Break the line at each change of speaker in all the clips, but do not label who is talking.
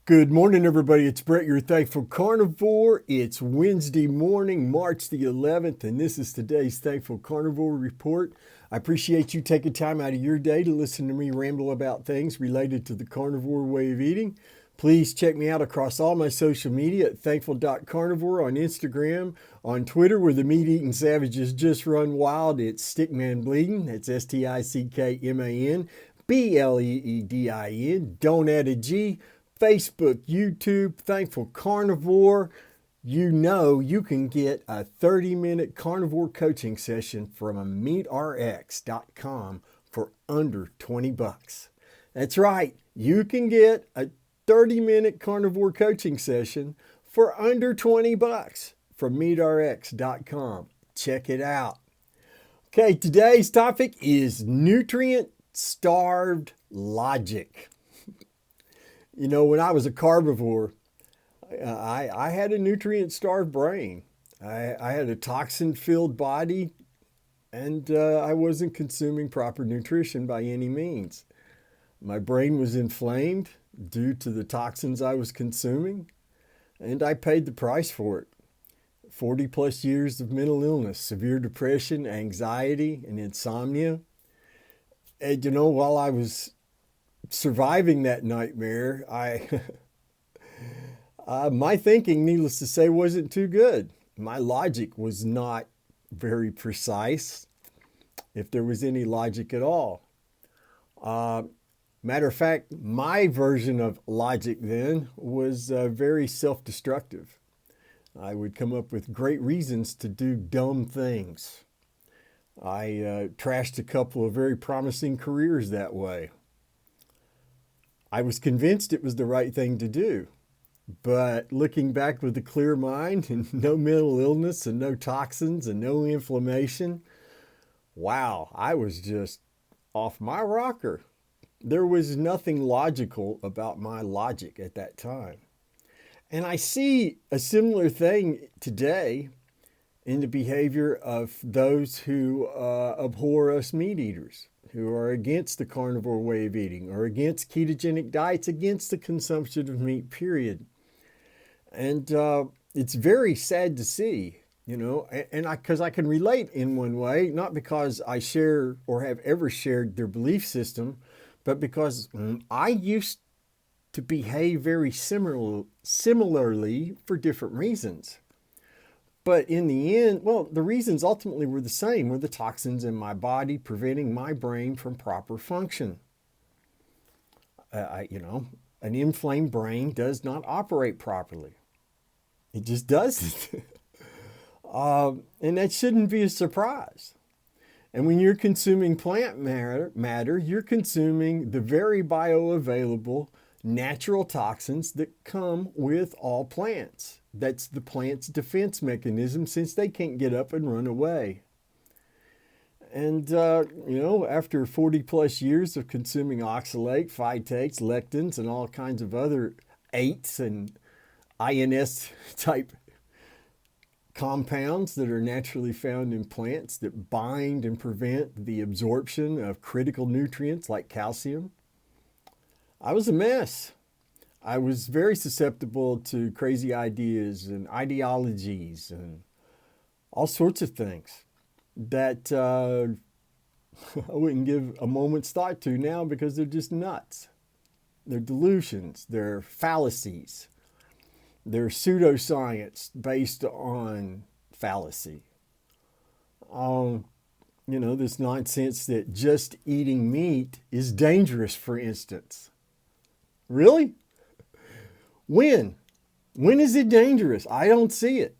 Good morning, everybody. It's Brett, your Thankful Carnivore. It's Wednesday morning, March the 11th, and this is today's Thankful Carnivore Report. I appreciate you taking time out of your day to listen to me ramble about things related to the carnivore way of eating. Please check me out across all my social media at thankful.carnivore on Instagram, on Twitter, where the meat-eating savages just run wild. It's Stickman Bleeding. That's Stickman Bleedin. Don't add a G. Facebook, YouTube, Thankful Carnivore. You know you can get a 30-minute carnivore coaching session from meatrx.com for under 20 bucks. That's right. You can get a 30-minute carnivore coaching session for under 20 bucks from meatrx.com. Check it out. Okay, today's topic is nutrient-starved logic. You know, when I was a carnivore, I had a nutrient-starved brain. I had a toxin-filled body, and I wasn't consuming proper nutrition by any means. My brain was inflamed due to the toxins I was consuming, and I paid the price for it. 40 plus years of mental illness, severe depression, anxiety, and insomnia. And you know, while I was surviving that nightmare, my thinking, needless to say, wasn't too good. My logic was not very precise, if there was any logic at all. Matter of fact, my version of logic then was very self-destructive. I would come up with great reasons to do dumb things. I trashed a couple of very promising careers that way. I was convinced it was the right thing to do. But looking back with a clear mind and no mental illness and no toxins and no inflammation, wow, I was just off my rocker. There was nothing logical about my logic at that time. And I see a similar thing today in the behavior of those who abhor us meat eaters, who are against the carnivore way of eating or against ketogenic diets, against the consumption of meat, period. And it's very sad to see, you know, and because I can relate in one way, not because I share or have ever shared their belief system, but because I used to behave very similarly for different reasons. But in the end, well, the reasons ultimately were the same, were the toxins in my body preventing my brain from proper function. An inflamed brain does not operate properly. It just doesn't. And that shouldn't be a surprise. And when you're consuming plant matter, you're consuming the very bioavailable natural toxins that come with all plants. That's the plant's defense mechanism, since they can't get up and run away. And, after 40 plus years of consuming oxalate, phytates, lectins, and all kinds of other eights and INS type compounds that are naturally found in plants that bind and prevent the absorption of critical nutrients like calcium, I was a mess. I was very susceptible to crazy ideas and ideologies and all sorts of things that I wouldn't give a moment's thought to now, because they're just nuts. They're delusions. They're fallacies. They're pseudoscience based on fallacy. This nonsense that just eating meat is dangerous, for instance. Really? When? When is it dangerous? I don't see it.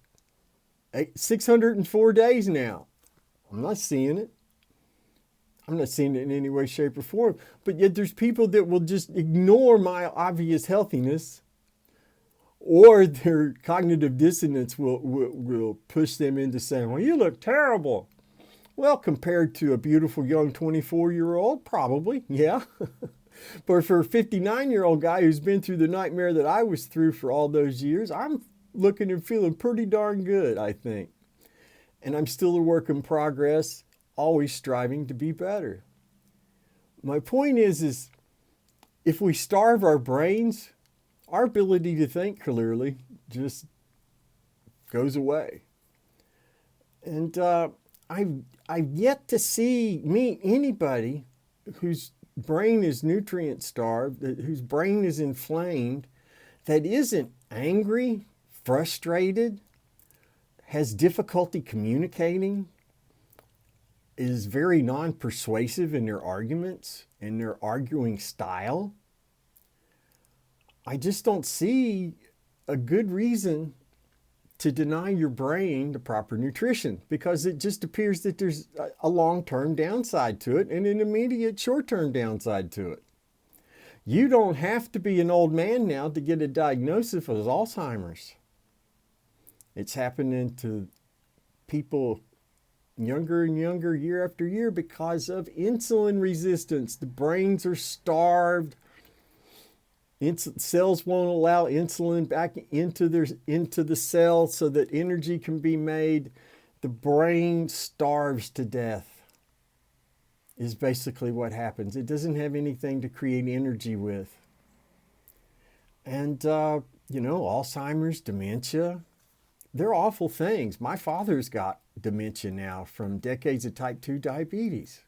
604 days now. I'm not seeing it. I'm not seeing it in any way, shape, or form. But yet there's people that will just ignore my obvious healthiness, or their cognitive dissonance will push them into saying, well, you look terrible. Well, compared to a beautiful young 24-year-old, probably, yeah. But for a 59-year-old guy who's been through the nightmare that I was through for all those years, I'm looking and feeling pretty darn good, I think. And I'm still a work in progress, always striving to be better. My point is if we starve our brains, our ability to think clearly just goes away. And I've yet to meet anybody whose brain is nutrient starved, whose brain is inflamed, that isn't angry, frustrated, has difficulty communicating, is very non-persuasive in their arguments and their arguing style. I just don't see a good reason to deny your brain the proper nutrition, because it just appears that there's a long-term downside to it and an immediate short-term downside to it. You don't have to be an old man now to get a diagnosis of Alzheimer's. It's happening to people younger and younger year after year because of insulin resistance. The brains are starved. Cells won't allow insulin back into the cell so that energy can be made. The brain starves to death is basically what happens. It doesn't have anything to create energy with. And, Alzheimer's, dementia, they're awful things. My father's got dementia now from decades of type 2 diabetes.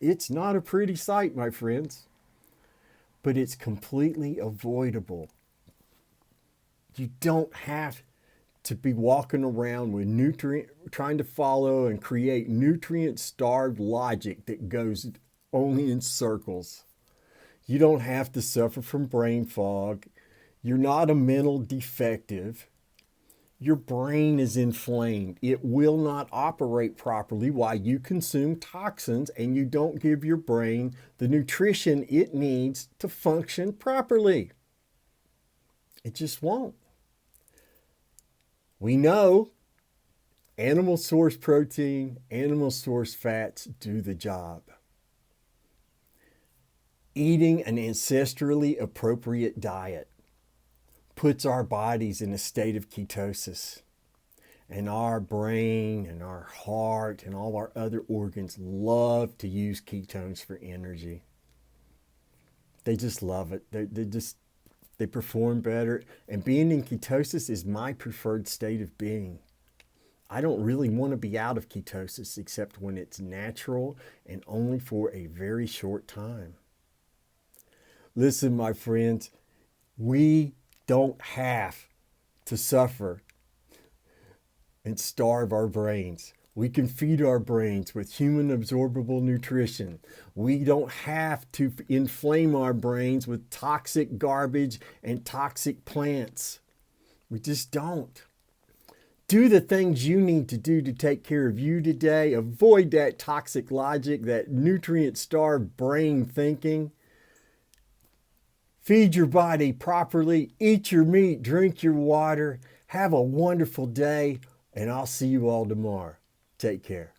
It's not a pretty sight, my friends. But it's completely avoidable. You don't have to be walking around with trying to follow and create nutrient-starved logic that goes only in circles. You don't have to suffer from brain fog. You're not a mental defective. Your brain is inflamed. It will not operate properly while you consume toxins and you don't give your brain the nutrition it needs to function properly. It just won't. We know animal source protein, animal source fats do the job. Eating an ancestrally appropriate diet puts our bodies in a state of ketosis. And our brain and our heart and all our other organs love to use ketones for energy. They just love it. They perform better. And being in ketosis is my preferred state of being. I don't really want to be out of ketosis except when it's natural and only for a very short time. Listen, my friends, we don't have to suffer and starve our brains. We can feed our brains with human absorbable nutrition. We don't have to inflame our brains with toxic garbage and toxic plants. We just don't. Do the things you need to do to take care of you today. Avoid that toxic logic, that nutrient-starved brain thinking. Feed your body properly, eat your meat, drink your water, have a wonderful day, and I'll see you all tomorrow. Take care.